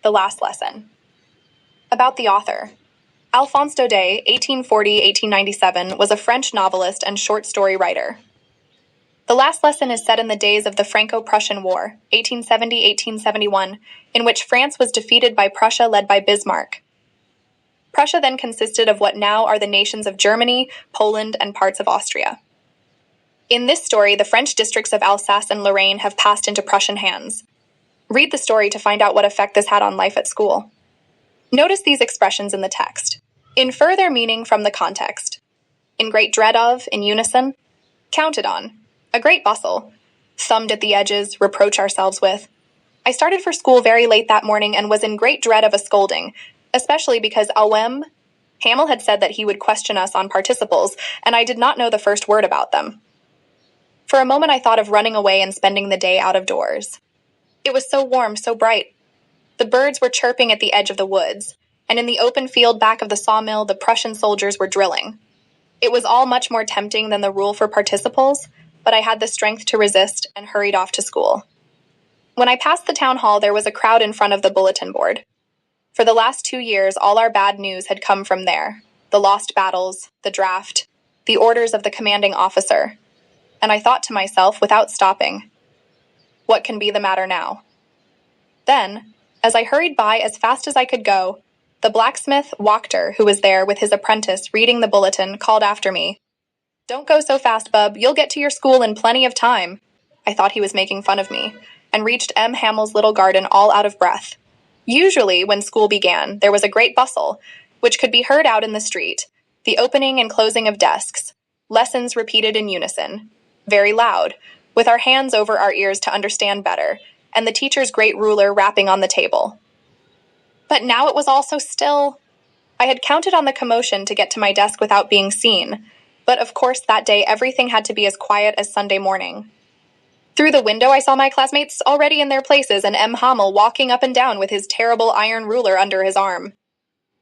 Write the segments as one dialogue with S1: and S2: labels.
S1: The Last Lesson. About the author. Alphonse Daudet, 1840–1897, was a French novelist and short story writer. The Last Lesson is set in the days of the Franco-Prussian War, 1870–1871, in which France was defeated by Prussia led by Bismarck. Prussia then consisted of what now are the nations of Germany, Poland, and parts of Austria. In this story, the French districts of Alsace and Lorraine have passed into Prussian hands. Read the story to find out what effect this had on life at school. Notice these expressions in the text. Infer their meaning from the context. In great dread of, in unison. Counted on. A great bustle. Thumbed at the edges, reproach ourselves with. I started for school very late that morning and was in great dread of a scolding, especially because Hamel had said that he would question us on participles, and I did not know the first word about them. For a moment I thought of running away and spending the day out of doors. It was so warm, so bright. The birds were chirping at the edge of the woods, and in the open field back of the sawmill the Prussian soldiers were drilling. It was all much more tempting than the rule for participles, but I had the strength to resist and hurried off to school. When I passed the town hall there was a crowd in front of the bulletin board. For the last 2 years all our bad news had come from there. The lost battles, the draft, the orders of the commanding officer. And I thought to myself without stopping, what can be the matter now? Then, as I hurried by as fast as I could go, the blacksmith, Wachter, who was there with his apprentice reading the bulletin, called after me, "Don't go so fast, bub, you'll get to your school in plenty of time." I thought he was making fun of me, and reached M. Hamel's little garden all out of breath. Usually, when school began, there was a great bustle, which could be heard out in the street, the opening and closing of desks, lessons repeated in unison, very loud, with our hands over our ears to understand better, and the teacher's great ruler rapping on the table. But now it was all so still. I had counted on the commotion to get to my desk without being seen, but of course that day everything had to be as quiet as Sunday morning. Through the window I saw my classmates already in their places and M. Hamel walking up and down with his terrible iron ruler under his arm.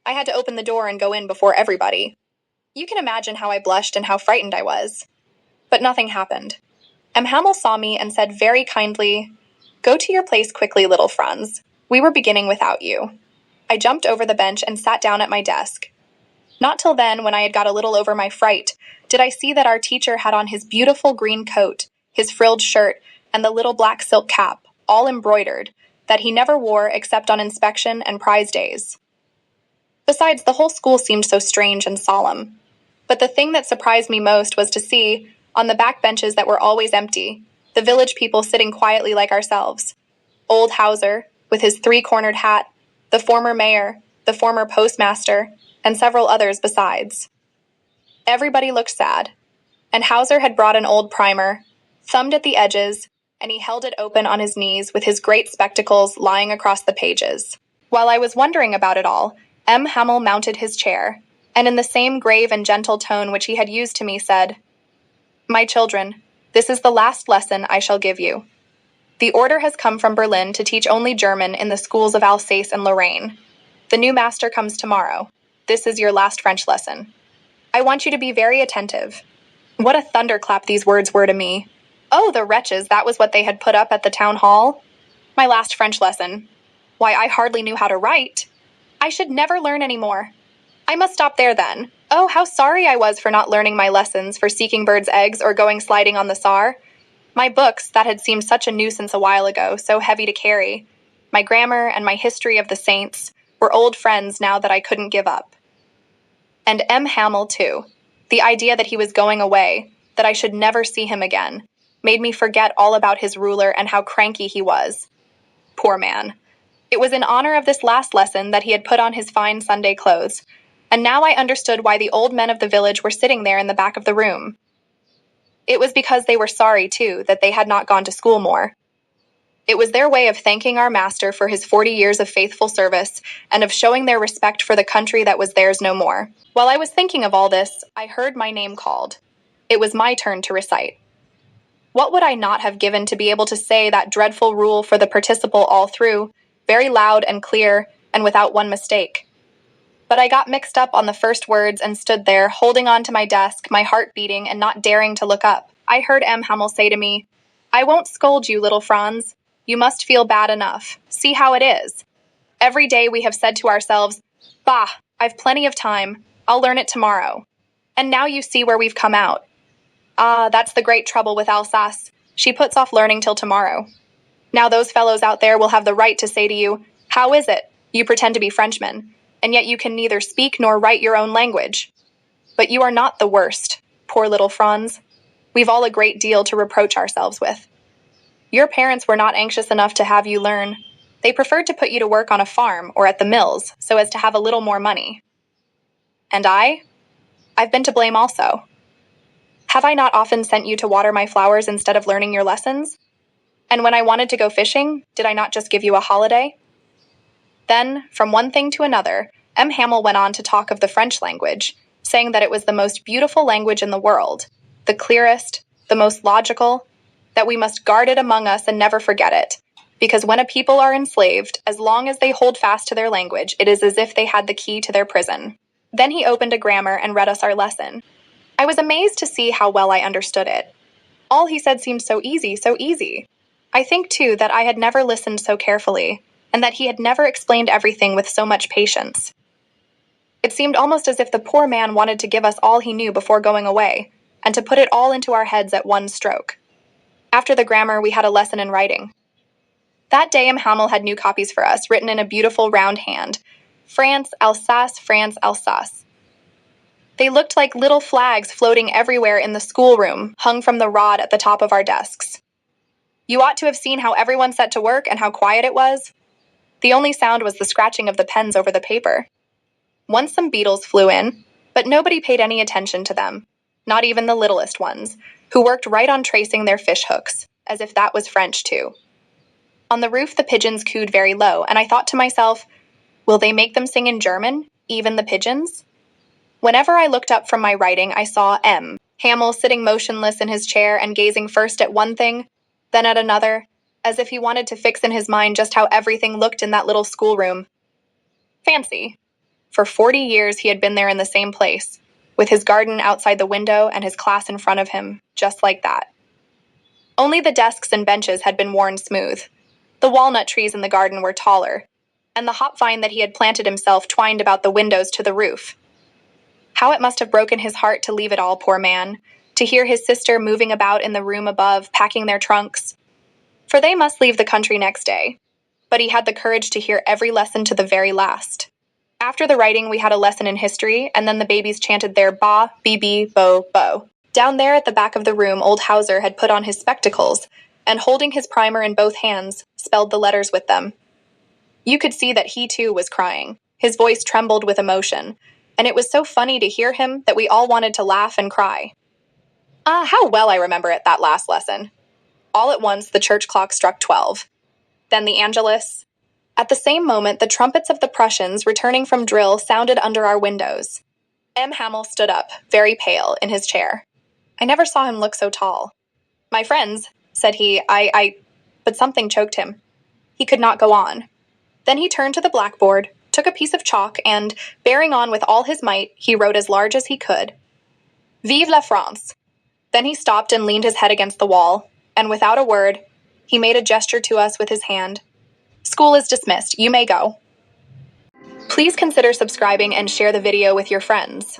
S1: I had to open the door and go in before everybody. You can imagine how I blushed and how frightened I was. But nothing happened. M. Hamel saw me and said very kindly, "Go to your place quickly, little Franz. We were beginning without you." I jumped over the bench and sat down at my desk. Not till then, when I had got a little over my fright, did I see that our teacher had on his beautiful green coat, his frilled shirt, and the little black silk cap, all embroidered, that he never wore except on inspection and prize days. Besides, the whole school seemed so strange and solemn. But the thing that surprised me most was to see, on the back benches that were always empty, the village people sitting quietly like ourselves. Old Hauser, with his three-cornered hat, the former mayor, the former postmaster, and several others besides. Everybody looked sad, and Hauser had brought an old primer, thumbed at the edges, and he held it open on his knees with his great spectacles lying across the pages. While I was wondering about it all, M. Hamel mounted his chair, and in the same grave and gentle tone which he had used to me said, "My children, this is the last lesson I shall give you. The order has come from Berlin to teach only German in the schools of Alsace and Lorraine. The new master comes tomorrow. This is your last French lesson. I want you to be very attentive." What a thunderclap these words were to me. Oh, the wretches, that was what they had put up at the town hall? My last French lesson. Why, I hardly knew how to write. I should never learn any more. I must stop there then. Oh, how sorry I was for not learning my lessons, for seeking birds' eggs or going sliding on the Saar. My books, that had seemed such a nuisance a while ago, so heavy to carry, my grammar and my history of the saints, were old friends now that I couldn't give up. And M. Hamel, too. The idea that he was going away, that I should never see him again, made me forget all about his ruler and how cranky he was. Poor man. It was in honor of this last lesson that he had put on his fine Sunday clothes, and now I understood why the old men of the village were sitting there in the back of the room. It was because they were sorry, too, that they had not gone to school more. It was their way of thanking our master for his 40 years of faithful service and of showing their respect for the country that was theirs no more. While I was thinking of all this, I heard my name called. It was my turn to recite. What would I not have given to be able to say that dreadful rule for the participle all through, very loud and clear, and without one mistake? But I got mixed up on the first words and stood there, holding on to my desk, my heart beating, and not daring to look up. I heard M. Hamel say to me, "I won't scold you, little Franz. You must feel bad enough. See how it is." Every day we have said to ourselves, "Bah, I've plenty of time. I'll learn it tomorrow." And now you see where we've come out. Ah, that's the great trouble with Alsace. She puts off learning till tomorrow. Now those fellows out there will have the right to say to you, "How is it? You pretend to be Frenchmen, and yet you can neither speak nor write your own language." But you are not the worst, poor little Franz. We've all a great deal to reproach ourselves with. Your parents were not anxious enough to have you learn. They preferred to put you to work on a farm or at the mills so as to have a little more money. And I've been to blame also. Have I not often sent you to water my flowers instead of learning your lessons? And when I wanted to go fishing, did I not just give you a holiday? Then, from one thing to another, M. Hamel went on to talk of the French language, saying that it was the most beautiful language in the world, the clearest, the most logical, that we must guard it among us and never forget it, because when a people are enslaved, as long as they hold fast to their language, it is as if they had the key to their prison. Then he opened a grammar and read us our lesson. I was amazed to see how well I understood it. All he said seemed so easy, so easy. I think, too, that I had never listened so carefully, and that he had never explained everything with so much patience. It seemed almost as if the poor man wanted to give us all he knew before going away, and to put it all into our heads at one stroke. After the grammar, we had a lesson in writing. That day, M. Hamel had new copies for us, written in a beautiful round hand. France, Alsace, France, Alsace. They looked like little flags floating everywhere in the schoolroom, hung from the rod at the top of our desks. You ought to have seen how everyone set to work and how quiet it was. The only sound was the scratching of the pens over the paper. Once some beetles flew in, but nobody paid any attention to them, not even the littlest ones, who worked right on tracing their fish hooks, as if that was French too. On the roof the pigeons cooed very low, and I thought to myself, will they make them sing in German, even the pigeons? Whenever I looked up from my writing, I saw M. Hamel sitting motionless in his chair and gazing first at one thing, then at another, as if he wanted to fix in his mind just how everything looked in that little schoolroom. Fancy. For 40 years he had been there in the same place, with his garden outside the window and his class in front of him, just like that. Only the desks and benches had been worn smooth. The walnut trees in the garden were taller, and the hop vine that he had planted himself twined about the windows to the roof. How it must have broken his heart to leave it all, poor man, to hear his sister moving about in the room above, packing their trunks. For they must leave the country next day. But he had the courage to hear every lesson to the very last. After the writing, we had a lesson in history, and then the babies chanted their ba, bi, bo, bo. Down there at the back of the room, old Hauser had put on his spectacles, and holding his primer in both hands, spelled the letters with them. You could see that he too was crying. His voice trembled with emotion, and it was so funny to hear him that we all wanted to laugh and cry. How well I remember it, that last lesson. All at once, the church clock struck 12. Then the Angelus. At the same moment, the trumpets of the Prussians, returning from drill, sounded under our windows. M. Hamel stood up, very pale, in his chair. I never saw him look so tall. "My friends," said he, but something choked him. He could not go on. Then he turned to the blackboard, took a piece of chalk, and, bearing on with all his might, he wrote as large as he could, "Vive la France." Then he stopped and leaned his head against the wall, and without a word, he made a gesture to us with his hand. "School is dismissed. You may go." Please consider subscribing and share the video with your friends.